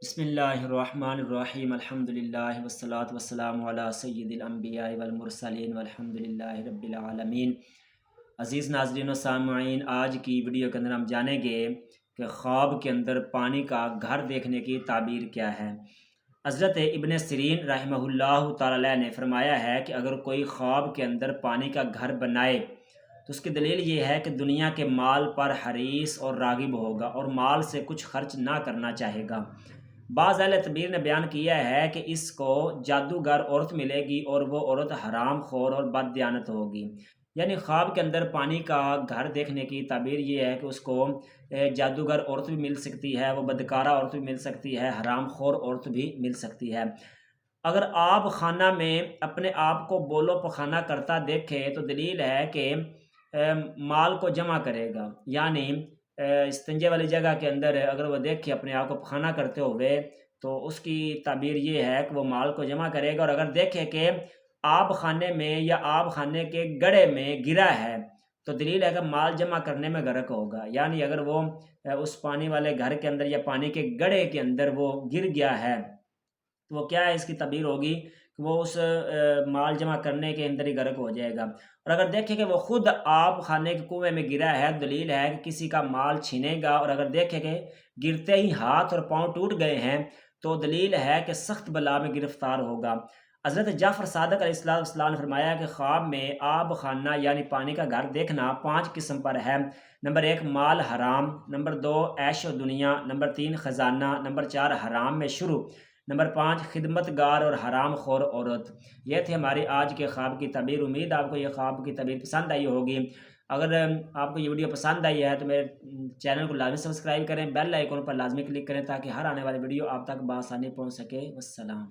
بسم اللہ الرحمن الرحیم الحمدللہ والصلاة والسلام علی سید الانبیاء والمرسلین والحمد للہ رب العالمین۔ عزیز ناظرین و سامعین، آج کی ویڈیو کے اندر ہم جانیں گے کہ خواب کے اندر پانی کا گھر دیکھنے کی تعبیر کیا ہے۔ حضرت ابن سیرین رحمہ اللہ تعالی نے فرمایا ہے کہ اگر کوئی خواب کے اندر پانی کا گھر بنائے تو اس کی دلیل یہ ہے کہ دنیا کے مال پر حریص اور راغب ہوگا اور مال سے کچھ خرچ نہ کرنا چاہے گا۔ بعض اہل تعبیر نے بیان کیا ہے کہ اس کو جادوگر عورت ملے گی اور وہ عورت حرام خور اور بد دیانت ہوگی۔ یعنی خواب کے اندر پانی کا گھر دیکھنے کی تعبیر یہ ہے کہ اس کو جادوگر عورت بھی مل سکتی ہے، وہ بدکارہ عورت بھی مل سکتی ہے، حرام خور عورت بھی مل سکتی ہے۔ اگر آپ خانہ میں اپنے آپ کو بولو پخانہ کرتا دیکھے تو دلیل ہے کہ مال کو جمع کرے گا، یعنی استنجے والی جگہ کے اندر اگر وہ دیکھے اپنے آپ کو پخانہ کرتے ہوئے تو اس کی تعبیر یہ ہے کہ وہ مال کو جمع کرے گا، اور اگر دیکھے کہ آب خانے میں یا آب خانے کے گڑھے میں گرا ہے تو دلیل ہے کہ مال جمع کرنے میں غرق ہوگا۔ یعنی اگر وہ اس پانی والے گھر کے اندر یا پانی کے گڑھے کے اندر وہ گر گیا ہے تو وہ کیا ہے، اس کی تعبیر ہوگی کہ وہ اس مال جمع کرنے کے اندر ہی غرق ہو جائے گا۔ اور اگر دیکھیں کہ وہ خود آب خانے کے کنویں میں گرا ہے، دلیل ہے کہ کسی کا مال چھینے گا، اور اگر دیکھیں کہ گرتے ہی ہاتھ اور پاؤں ٹوٹ گئے ہیں تو دلیل ہے کہ سخت بلا میں گرفتار ہوگا۔ حضرت جعفر صادق علیہ السلام نے فرمایا کہ خواب میں آب خانہ یعنی پانی کا گھر دیکھنا 5 قسم پر ہے۔ نمبر 1 مال حرام، نمبر 2 عیش و دنیا، نمبر 3 خزانہ، نمبر 4 حرام میں شروع، نمبر 5 خدمت گار اور حرام خور عورت۔ یہ تھی ہماری آج کے خواب کی تعبیر۔ امید آپ کو یہ خواب کی تعبیر پسند آئی ہوگی۔ اگر آپ کو یہ ویڈیو پسند آئی ہے تو میرے چینل کو لازمی سبسکرائب کریں، بیل آئیکن پر لازمی کلک کریں تاکہ ہر آنے والی ویڈیو آپ تک بآسانی پہنچ سکے۔ والسلام۔